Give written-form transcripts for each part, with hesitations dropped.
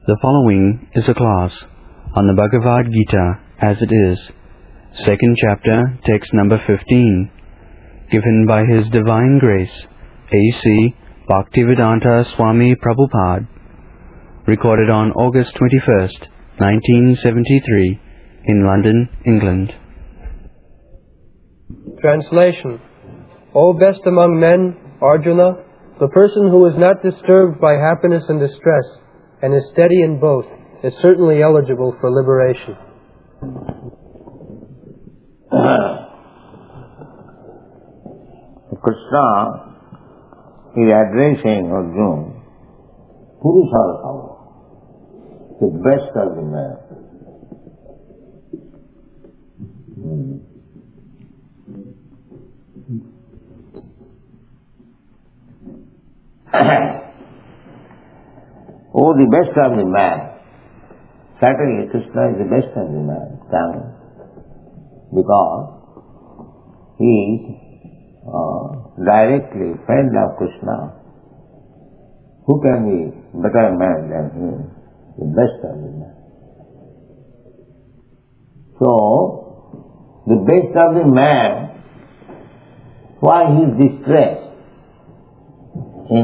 The following is a class on the Bhagavad Gita as it is, second chapter, text number 15, given by His Divine Grace, A.C.Bhaktivedanta Swami Prabhupada, recorded on August 21st, 1973, in London, England. Translation. O best among men, Arjuna, the person who is not disturbed by happiness and distress, and is steady in both, is certainly eligible for liberation. Krishna is addressing Arjuna, Purushartha, the best of the man. Oh, the best of the man. Certainly Krishna is the best of the man, because he is directly friend of Krishna. Who can be better man than him? The best of the man. So, the best of the man, why he is distressed in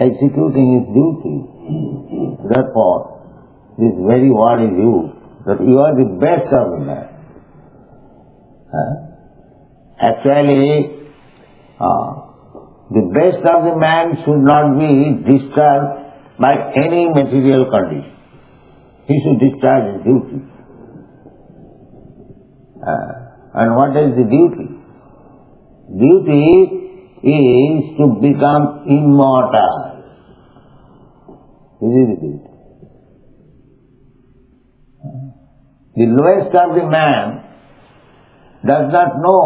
executing his duty. Therefore, this very word is used, that you are the best of the man. Actually, the best of the man should not be disturbed by any material condition. He should discharge his duty. And what is the duty? Duty is to become immortal. This is the duty. The lowest of the man does not know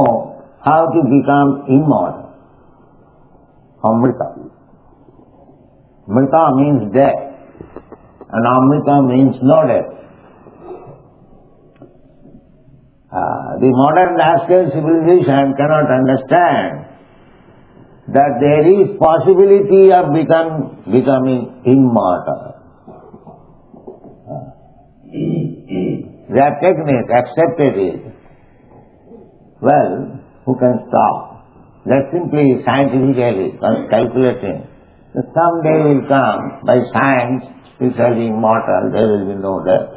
how to become immortal. Amrita. Amrita means death, and Amrita means no death. The modern rascal civilization cannot understand that there is possibility of becoming immortal. They have taken it, accepted it. Well, who can stop? They are simply scientifically calculating that someday will come, by science, we shall be immortal, there will be no death.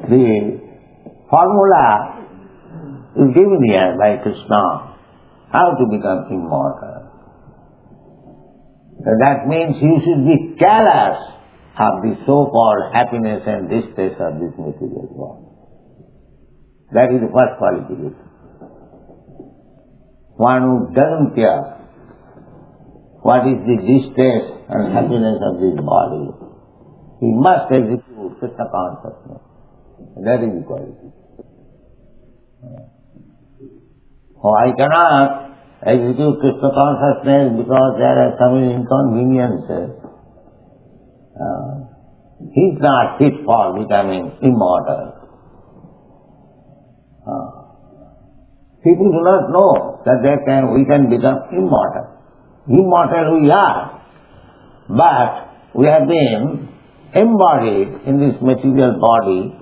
The formula is given here by Krishna, how to become immortal. So that means you should be careless of the so-called happiness and distress of this material world. That is the first qualification. One who doesn't care what is the distress and happiness of this body, he must execute Krishna consciousness. That is the quality. Oh, I cannot execute Krishna consciousness because there are some inconveniences. He is not fit for becoming immortal. People do not know that we can become immortal. Immortal we are, but we have been embodied in this material body.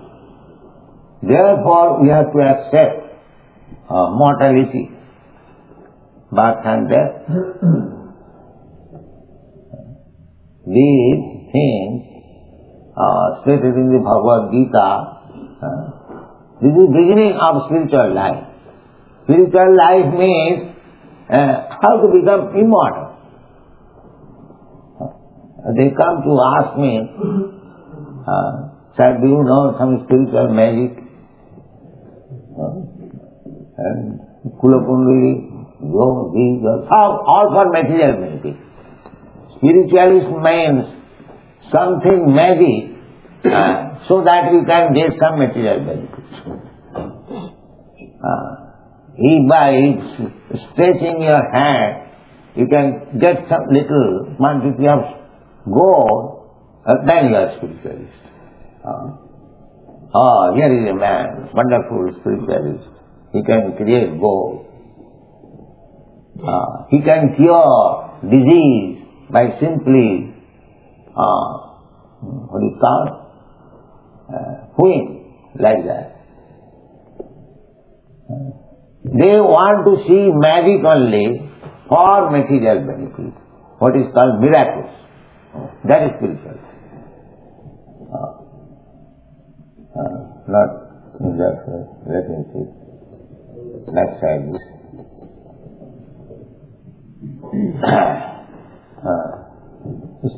Therefore, we have to accept mortality, birth and death. These things stated in the Bhagavad Gita. This is the beginning of spiritual life. Spiritual life means how to become immortal. They come to ask me, sir, do you know some spiritual magic? And Kulakundali, yoga, all for material benefit. Spiritualist means something magic so that you can get some material benefits. By stretching your hand, you can get some little quantity of gold, then you are spiritualist. Here is a man, wonderful spiritualist. He can create gold. He can cure disease by simply, hooing, like that. They want to see magic only for material benefit, what is called miracles. That is spiritual. Not in that way. Let me see. Next side.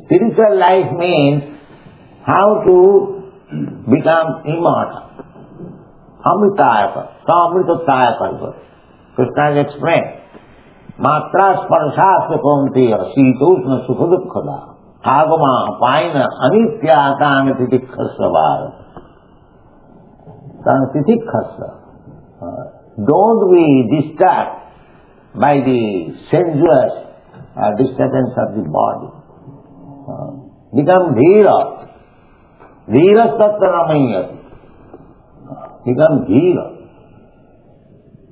Spiritual life means how to become immortal. Amritaya, Amritataya Parva. Krishna has explained. Matra sparshasya kaunteya sitoshna sukhadukkada agama paina anityatana titikhasavara. Titikhasa. Don't be disturbed by the sensuous disturbance of the body. Become dhira. Dhira sattva. Become dhira.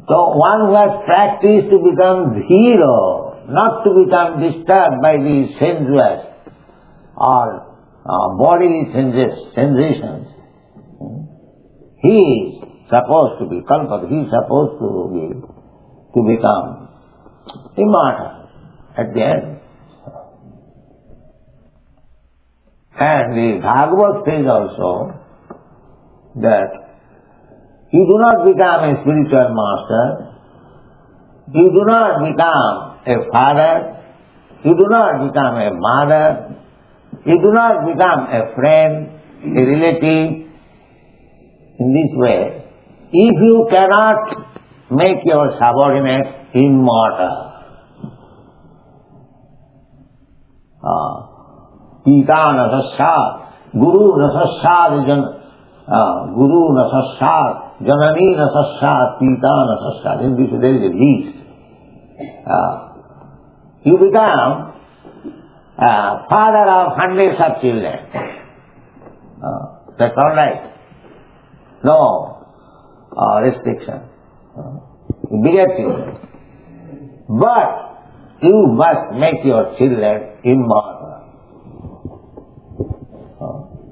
So one who has practiced to become dhira, not to become disturbed by the sensuous or bodily sensations, he is supposed to be kalpat, he is supposed to become immortal at the end. And the Bhagavad says also that you do not become a spiritual master, you do not become a father, you do not become a mother, you do not become a friend, a relative, in this way, if you cannot make your subordinate immortal. Pita nasasya, guru nasasya, guru nasasya, janani nasasya, pita nasasya. In this there is a list. You become father of hundreds of children. That's all right. No restriction. You beget children. But you must make your children immortal.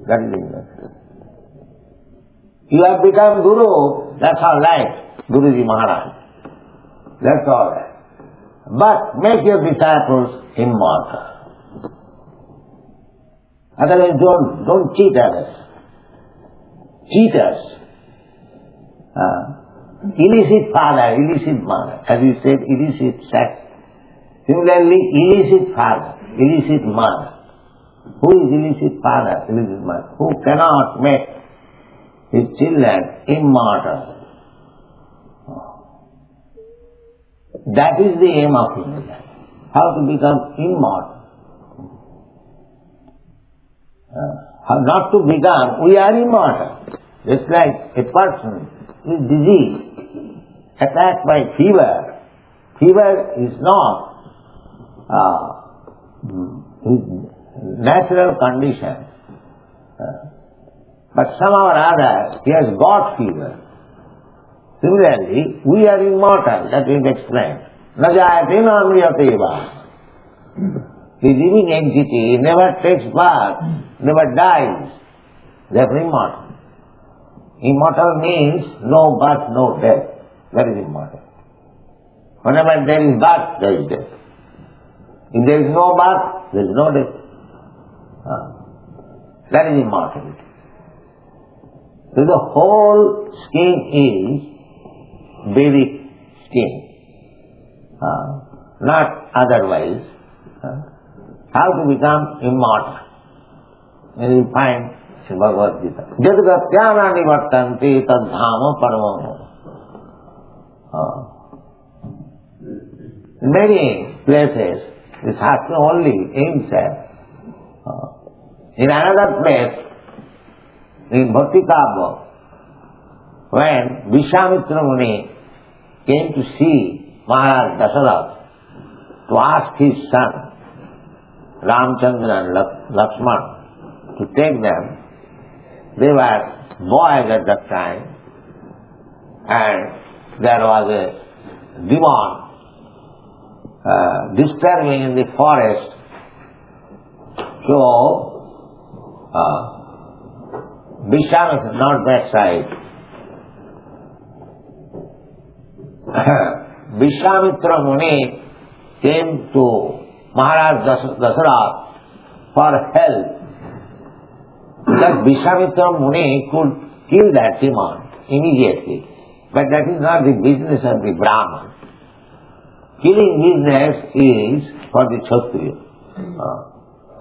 That is it. You have become Guru, that's all right, Guruji Maharaj. That's all right. But make your disciples immortal. Otherwise don't cheat others. Cheaters. Illicit father, illicit mother. As you said, illicit sex. Similarly, illicit father, illicit mother. Who is illicit father, illicit mother? Who cannot make his children immortal. That is the aim of human life. How to become immortal. How not to become, we are immortal. Just like a person is diseased, attacked by fever. Fever is not his natural condition. But somehow or other, he has got fever. Similarly, we are immortal, that is explained. Najayate namriyateva. The living entity never takes birth, never dies. Therefore immortal. Immortal means no birth, no death. That is immortal. Whenever there is birth, there is death. If there is no birth, there is no death. That is immortality. So the whole scheme is Vedic scheme, not otherwise. How to become immortal? And you find in Bhagavad Gita. Jadgatyana nivartanti tadhama paramam. In many places, this Shastra only aims at. In another place, in Bhakti Kavya, when Vishwamitra Muni came to see Maharaj Dasharatha to ask his son Ramchandra and Lakshmana to take them, they were boys at that time, and there was a demon disturbing in the forest. So, Vishwamitra, not that side. Vishwamitra Muni came to Maharaj Dasarath for help. Because Vishwamitra Muni could kill that demon immediately. But that is not the business of the Brahman. Killing business is for the Kshatriya.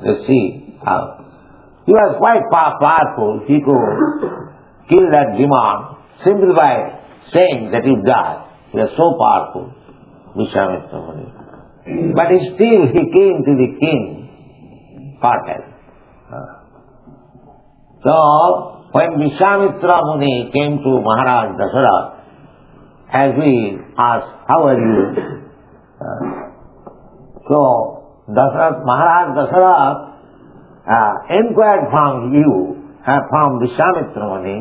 Let's see how. He was quite powerful. He could kill that demon simply by saying that he died. He was so powerful, Vishwamitra Muni. But still he came to the king for help. So, when Vishwamitra Muni came to Maharaj Dasarath, as we asked, how are you? So, Maharaj Dasarath inquired from you, from Vishwamitra Muni,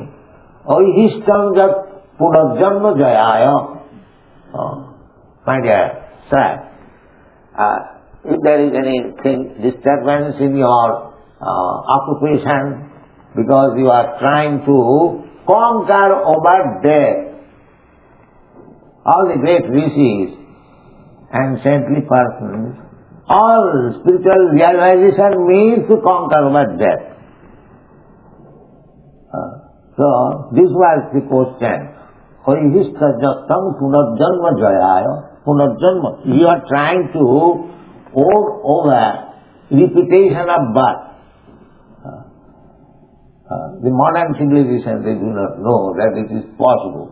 Oihishtam jat punarjanma jayaya. My dear sir, if there is anything, disturbance in your occupation, because you are trying to conquer over death, all the great rishis and saintly persons, all spiritual realization means to conquer over death. So, this was the question. You are trying to over repetition of birth. The modern civilization, they do not know that it is possible.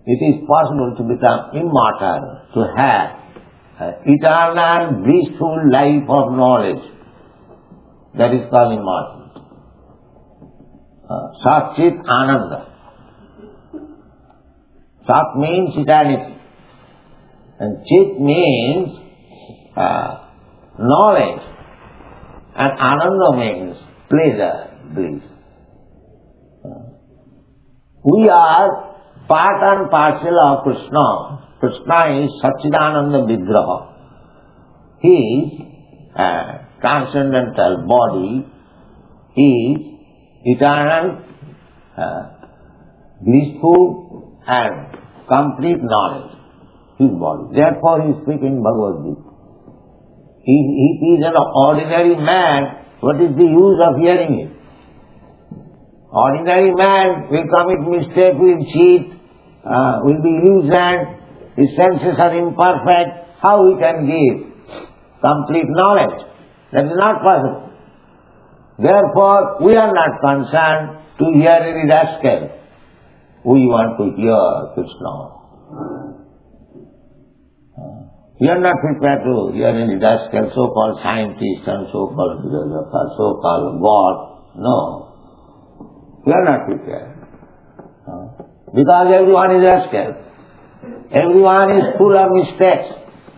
It is possible to become immortal, to have eternal, blissful life of knowledge. That is called immortal. Sat Chit Ananda. Sat means eternity. And Chit means knowledge. And Ananda means pleasure, bliss. We are part and parcel of Krishna. Krishna is Satchidananda Vigraha. His transcendental body is eternal, blissful and complete knowledge. His body. Therefore he is speaking Bhagavad Gita. If he is an ordinary man, what is the use of hearing it? Ordinary man will commit mistake, will cheat, will be illusioned, his senses are imperfect. How he can give complete knowledge? That is not possible. Therefore, we are not concerned to hear any rascal. We want to hear Krishna. We are not prepared to hear any rascal, so-called scientist and so-called philosopher, so-called God. No. We are not prepared. Because everyone is rascal. Everyone is full of mistakes.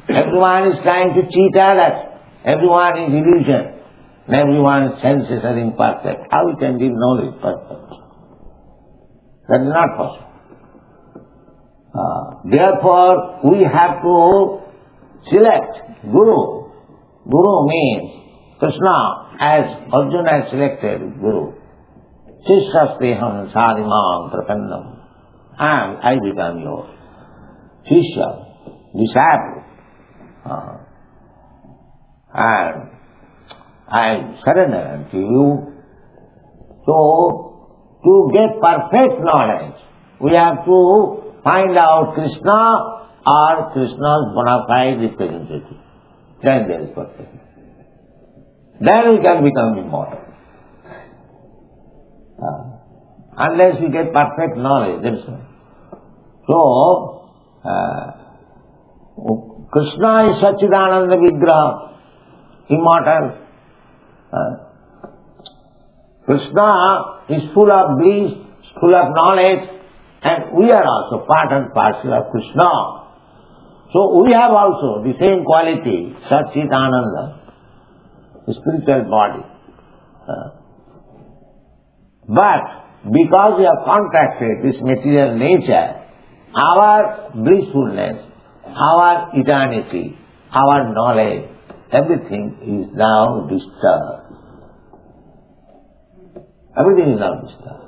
Everyone is trying to cheat others. Everyone is illusion. And everyone's senses are imperfect. How we can give knowledge perfect? That is not possible. Therefore, we have to select Guru. Guru means Krishna, as Arjuna has selected Guru. Shishya sadimam prapannam. I become your Shishya, disciple. And I surrender unto you. So, to get perfect knowledge, we have to find out Krishna or Krishna's bona fide representative. Then there is perfect. Then we can become immortal. Unless we get perfect knowledge, that's all. So, Krishna is Satchidananda Vigraha, immortal. Krishna is full of bliss, full of knowledge, and we are also part and parcel of Krishna. So we have also the same quality, Satchidananda, the spiritual body. But because we have contracted this material nature, our blissfulness our eternity, our knowledge, everything is now disturbed. Everything is now disturbed.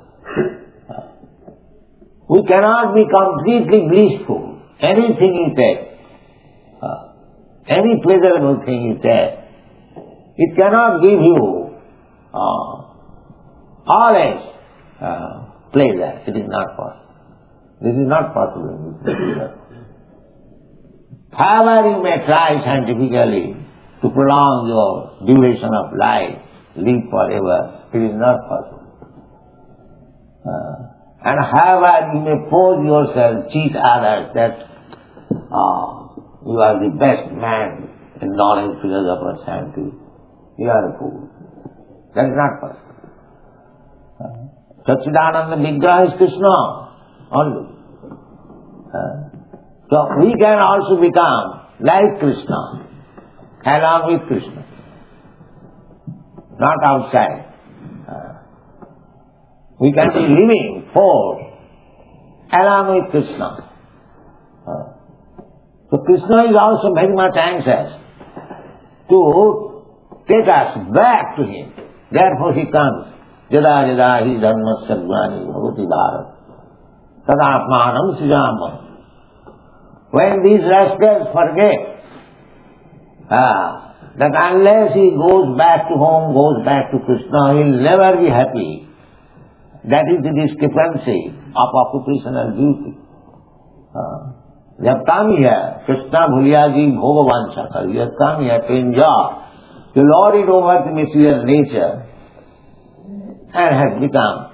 We cannot be completely blissful. Anything you take, any pleasurable thing you take, it cannot give you always pleasure. It is not possible. This is not possible. However you may try scientifically to prolong your duration of life, live forever, it is not possible. And however you may pose yourself, cheat others that you are the best man in knowledge, philosopher, scientist, you are a fool. That is not possible. Satchidananda Vigraha is Krishna only. So we can also become like Krishna, along with Krishna, not outside. We can be living force along with Krishna. So Krishna is also very much anxious to take us back to Him. Therefore He comes. Jada jada hi dharma sarvani bhavati bharat tadapmanam srijama. When these rascals forget that unless he goes back to home, goes back to Krishna, he will never be happy. That is the discrepancy of occupational duty. They have come here, Krishna Bhulyaji Bhogavansha, they have come here to enjoy, to lord it over the material nature, and has become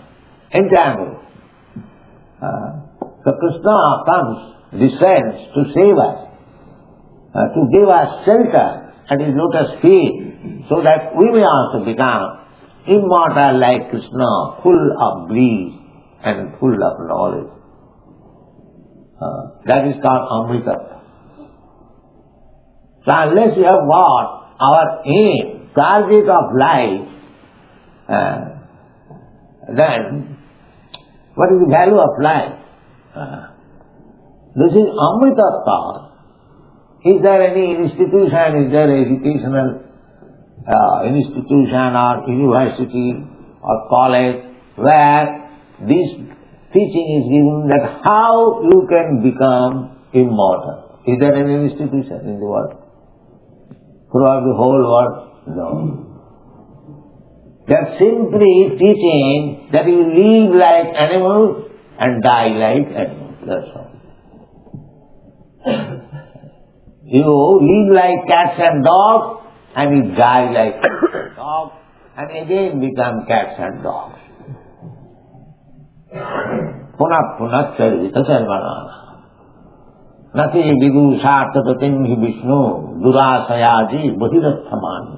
entangled. So Krishna comes, descends to save us, to give us shelter at His lotus feet, so that we may also become immortal like Krishna, full of bliss and full of knowledge. That is called Amrita. So unless we have got our aim, target of life, then what is the value of life? This is Amrita thought. Is there any institution, is there educational institution or university or college where this teaching is given that how you can become immortal? Is there any institution in the world? Throughout the whole world? No. They are simply teaching that you live like animals and die like animals. That's all. You live like cats and dogs and you die like dogs and again become cats and dogs. Punah punah charvita charvanana. Nati vidu sartatatim hi Vishnu durasayaji bahirathamani.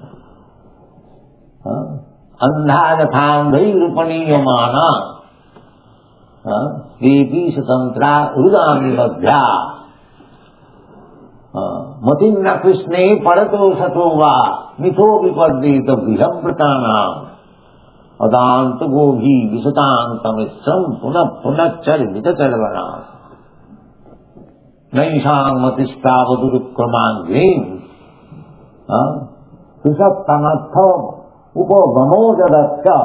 Andhadathambhai rupaniyamana. Devi satantra udami madhya. Matinna Krishne parato satova mitho vipadita vihampratana adanta gobhi visatantamissam punah punah charvita charvanana. Naisang matistavadurukramangrim susaptamattham upavamojadatta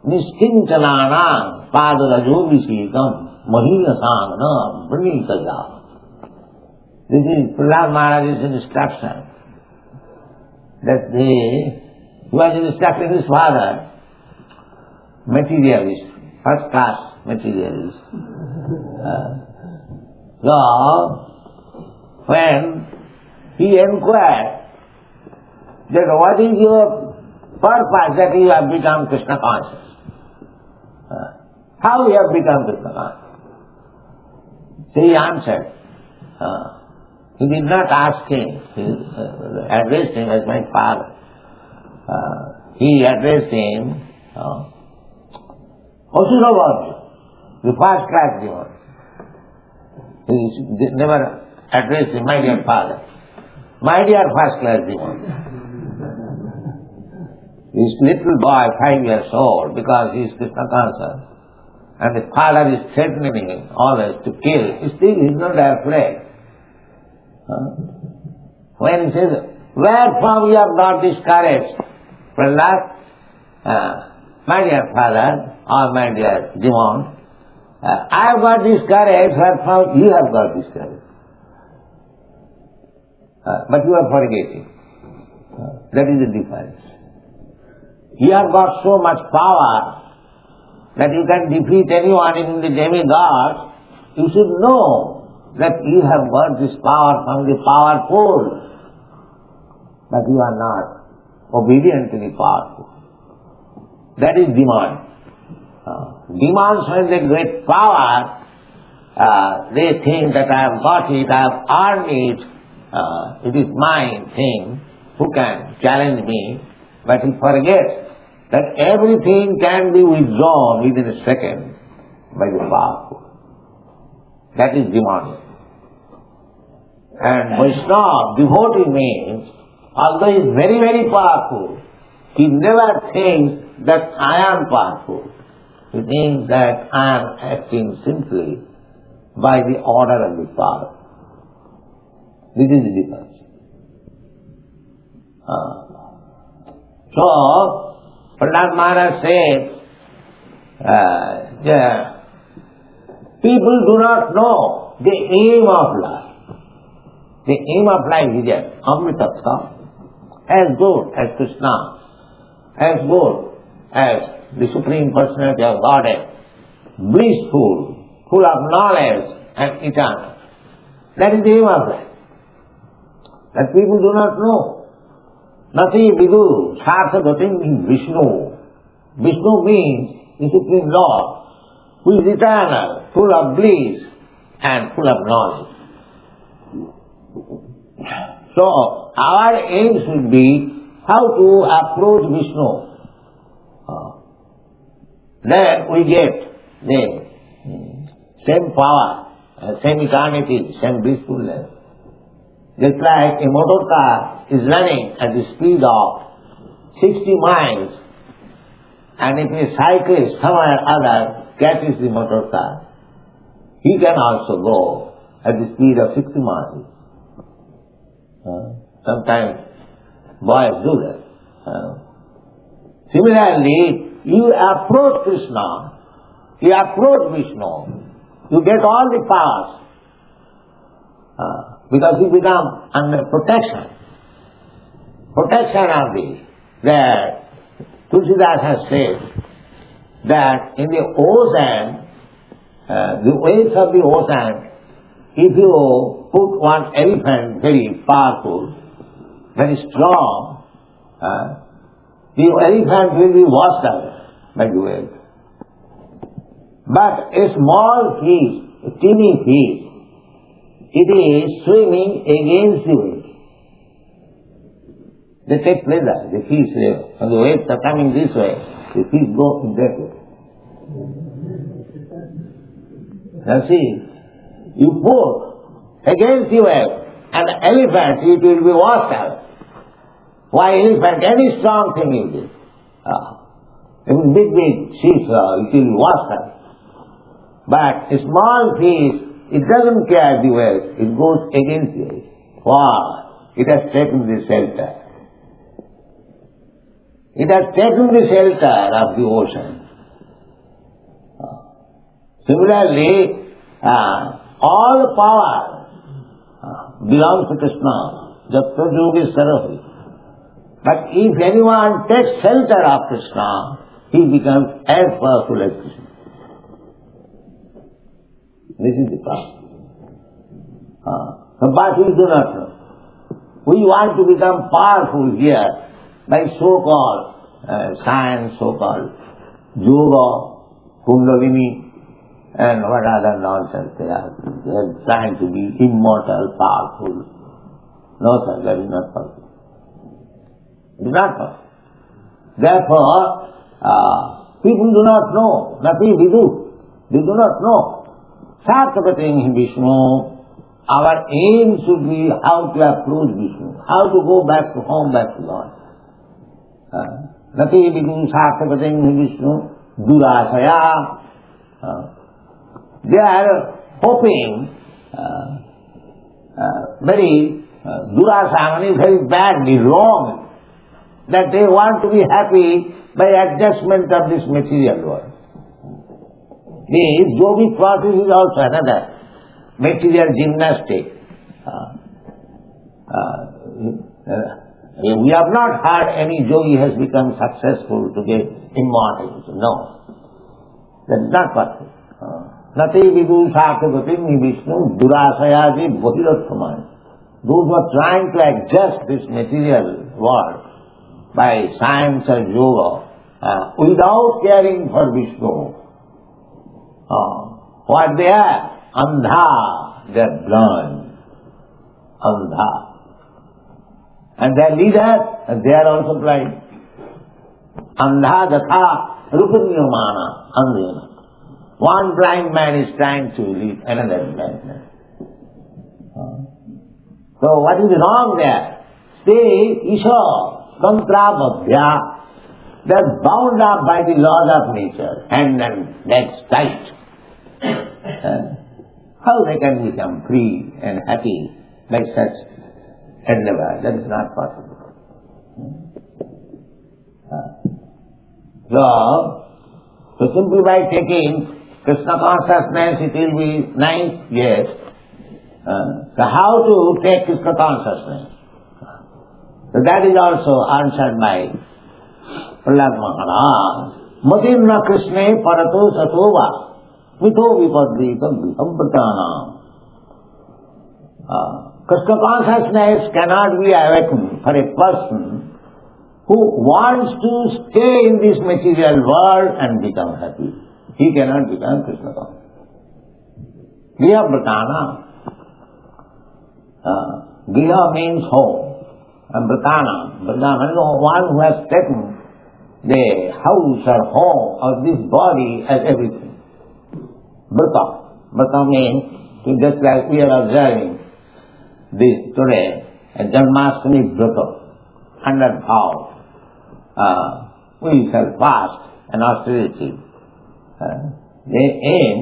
niskinchalanam padarajovisekam mahiyasangna vrinitaya. This is Prahlad Maharaj's instruction. That he was instructing his father, materialist, first class materialist. So, when he inquired that what is your purpose that you have become Krishna conscious? How you have become Krishna conscious? So he answered. He did not ask him, he addressed him as my father. He addressed him, Asura, the first class demon. He never addressed him, my dear father. My dear first class demon. This little boy, 5 years old, because he is Krishna conscious, and the father is threatening him always to kill, still he is not afraid. When he says, where from you have got this courage? Prahlad, my dear father, or my dear demon, I have got this courage, where from you have got this courage? But you are forgetting. That is the difference. You have got so much power that you can defeat anyone, even the demigods. You should know that you have got this power from the powerful, but you are not obedient to the powerful. That is demand. Demands, when they get power, they think that I have got it, I have earned it, it is my thing, who can challenge me? But he forgets that everything can be withdrawn within a second by the powerful. That is demand. And Vaishnava, devotee means, although he is very, very powerful, he never thinks that I am powerful. He thinks that I am acting simply by the order of the Father. This is the difference. So, Prahlad Maharaj said, people do not know the aim of life. The aim of life is that Amrita, as good as Krishna, as good as the Supreme Personality of Godhead, blissful, full of knowledge and eternal. That is the aim of life. That people do not know. Nati vidu sarthagatim in Vishnu. Vishnu means the Supreme Lord, who is eternal, full of bliss and full of knowledge. So, our aim should be how to approach Vishnu. Then we get the same power, same eternity, same blissfulness. Just like a motor car is running at the speed of 60 miles, and if a cyclist somewhere or other catches the motor car, he can also go at the speed of 60 miles. Sometimes boys do that. Similarly, you approach Krishna, you approach Vishnu, you get all the powers, because you become under protection. Protection of thee. That Tulsidas has said that in the ocean, the waves of the ocean, if you put one elephant very powerful, very strong, the elephant will be washed away by the waves. But a small fish, a teeny fish, it is swimming against the waves. They take pleasure, the fish, when the waves are coming this way, the fish go in that way. Now see, you put against the wave an elephant, it will be washed out. Why elephant? Any strong thing it is. Even big ships, it will be washed out. But a small fish, it doesn't care the waves, it goes against the waves. Why? It has taken the shelter. It has taken the shelter of the ocean. Similarly, all the power belongs to Krishna. Japta Yogeshwara. But if anyone takes shelter of Krishna, he becomes as powerful as Krishna. This is the problem. But we do not know. We want to become powerful here by so-called science, so-called yoga, kundalini, and what other nonsense they are. They are trying to be immortal, powerful. No, sir, that is not possible. It is not possible. Therefore, people do not know. Nothing we do. They do not know. Sarthagatim Vishnu, our aim should be how to approach Vishnu, how to go back to home, back to God. Nati vidu sarthagatim Vishnu, durasaya. They are hoping very durasa, very badly wrong, that they want to be happy by adjustment of this material world. This yogic process is also another material gymnastic. We have not heard any yogi has become successful to get immortality. No. That is not possible. Nati vidusakavatim vishnu durasayaji bhahirattamani. Those who are trying to adjust this material world by science and yoga without caring for Vishnu, what they are? Andha, they are blind. Andha. And their leaders, they are also blind. Andha datha rupanyamana andhena. One blind man is trying to lead another blind man. So what is wrong there? Stay isha tantrabhadhya. They are bound up by the laws of nature, hand and legs tight. How they can become free and happy by such endeavor? That is not possible. So simply by taking Krishna consciousness, it will be nice, yes. So how to take Krishna consciousness? So that is also answered by Prahlad Maharaj. Matimna Krishna parato satova mito vipadrita visampratanam. Krishna consciousness cannot be awakened for a person who wants to stay in this material world and become happy. He cannot become Krishna conscious. Visampratanam. Griha means home, and Bhatana means one who has taken the house or home of this body as everything. Bhata means, just like we are observing this today, a Janmashtami Bhrata, 100 vows. We shall fast and austerity. The aim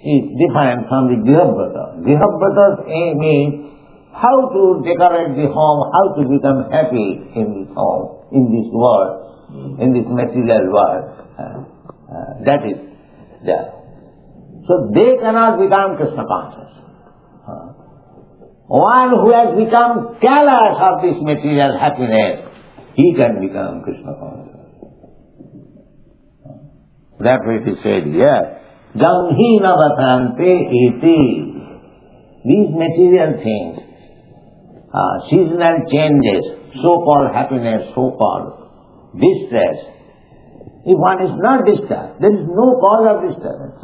is different from the Griha-Bhrata. Griha-Bhrata's aim is how to decorate the home, how to become happy in this home, in this world, in this material world. That is there. So they cannot become Krishna conscious. One who has become callous of this material happiness, he can become Krishna conscious. That's what it is said here. Janghina vatante iti. These material things, seasonal changes, so-called happiness, so-called distress. If one is not disturbed, there is no cause of disturbance.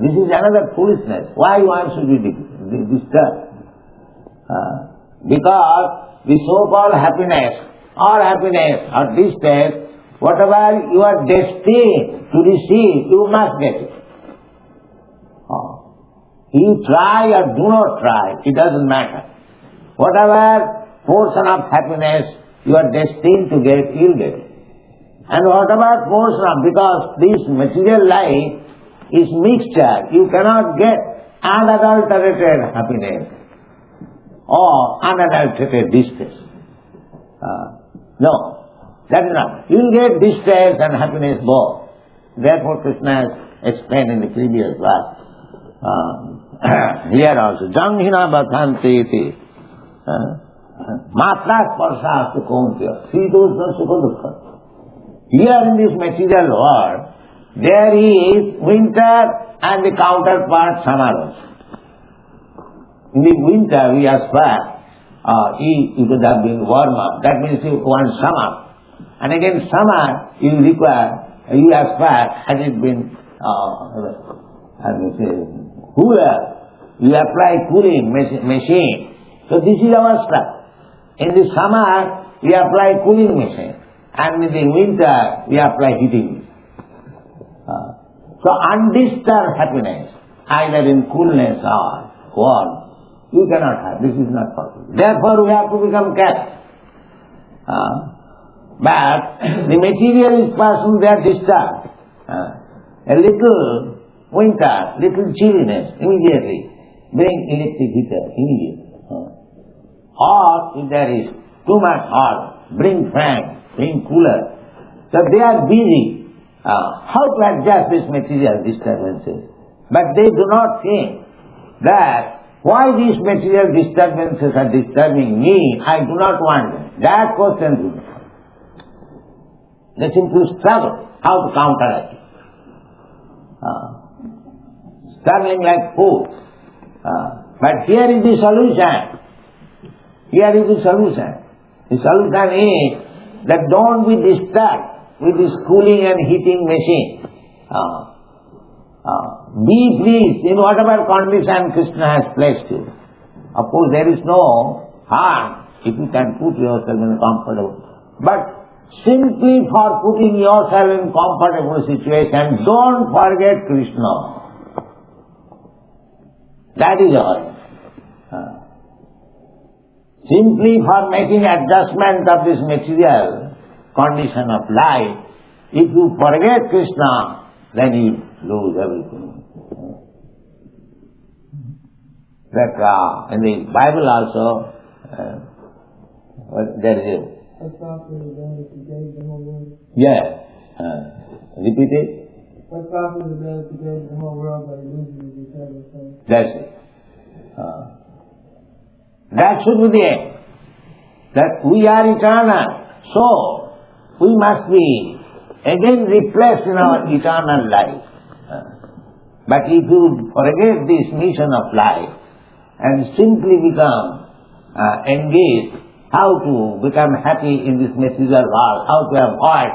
This is another foolishness. Why one should be disturbed? Because the so-called happiness or distress, whatever you are destined to receive, you must get it. You try or do not try, it doesn't matter. Whatever portion of happiness you are destined to get, you will get it. And whatever portion of, because this material life is mixture, you cannot get unadulterated happiness or unadulterated distress. No, that is not. You will get distress and happiness both. Therefore Krishna has explained in the previous verse. Here also, Janghina bhatanti iti. Matra sparsha sukhomtya. Sitosna sukha dukkha. Here in this material world, there is winter and the counterpart summer also. In the winter we aspire, it could have been warmer. That means you want summer. And again summer you require, you aspire, has it been, cooler. You apply cooling machine. So this is our stuff. In the summer we apply cooling machine. And in the winter we apply heating machine. So undisturbed happiness, either in coolness or warmth, you cannot have. This is not possible. Therefore we have to become careful. But the materialist person, they are disturbed. A little winter, little chilliness, immediately bring electric heater, immediately. Or if there is too much hot, bring fan, bring cooler. So they are busy how to adjust these material disturbances. But they do not think that why these material disturbances are disturbing me, I do not want them. That question do not. They simply struggle how to counteract it. Struggling like fools. But here is the solution. Here is the solution. The solution is that don't be disturbed with this cooling and heating machine. Be pleased in whatever condition Krishna has placed you. Of course there is no harm if you can put yourself in comfortable. But simply for putting yourself in comfortable situation, don't forget Krishna. That is all. Simply for making adjustment of this material condition of life, if you forget Krishna, then you lose everything. That in the Bible also, there is a... Yes. Repeat it. What profit is there to gain the whole world by losing the eternal soul? That's it. That should be the aim. That we are eternal. So, we must be again replaced in our eternal life. But if you forget this mission of life and simply become engaged how to become happy in this material world, how to avoid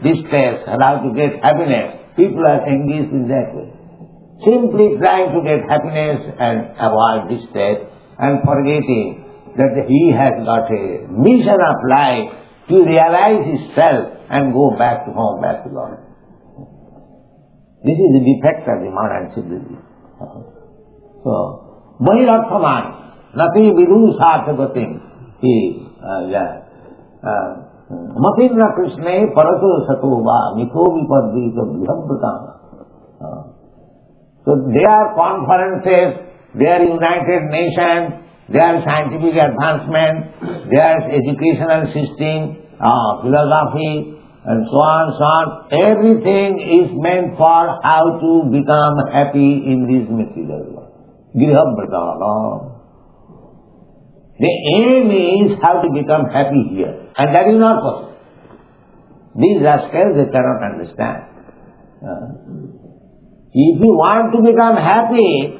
distress, how to get happiness, people are engaged in that way. Simply trying to get happiness and avoid distress and forgetting that he has got a mission of life to realize himself and go back to home, back to Lord. This is the defect of the modern civilization. So, Mahirarthaman, Nati Vidusarthagatim, Matindra Krishna Parato Satova, Miko Vipadvita Vibhavratana. So there are conferences, there are United Nations, there are scientific advancement, there is educational system, philosophy, and so on. Everything is meant for how to become happy in this material world. Grihabhratana. The aim is how to become happy here. And that is not possible. These rascals, they cannot understand. If you want to become happy,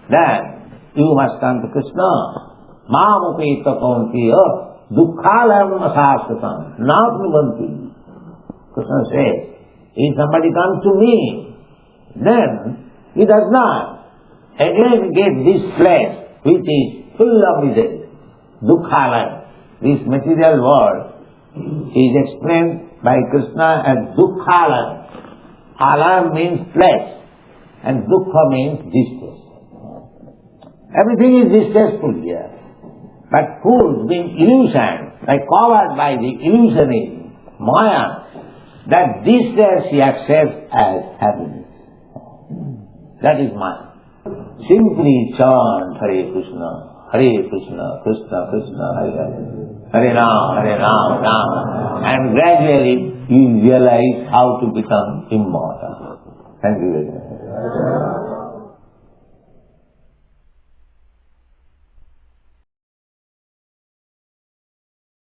then you must come to Krishna. Mamupeta kauntiya dukkhalam asasyatam not nibanti. Krishna says, if somebody comes to me, then he does not again get this place which is full of misery. Dukkhalam, this material world, is explained by Krishna as dukkhalam. Alam means flesh and dukkha means distress. Everything is distressful here. But fools being illusioned, like covered by the illusionism, maya, that distress he accepts as happiness. That is maya. Simply chant Hare Krishna, Krishna Krishna, Hare Hare, Hare Rama, Rama, and gradually you realize how to become immortal. Thank you very much.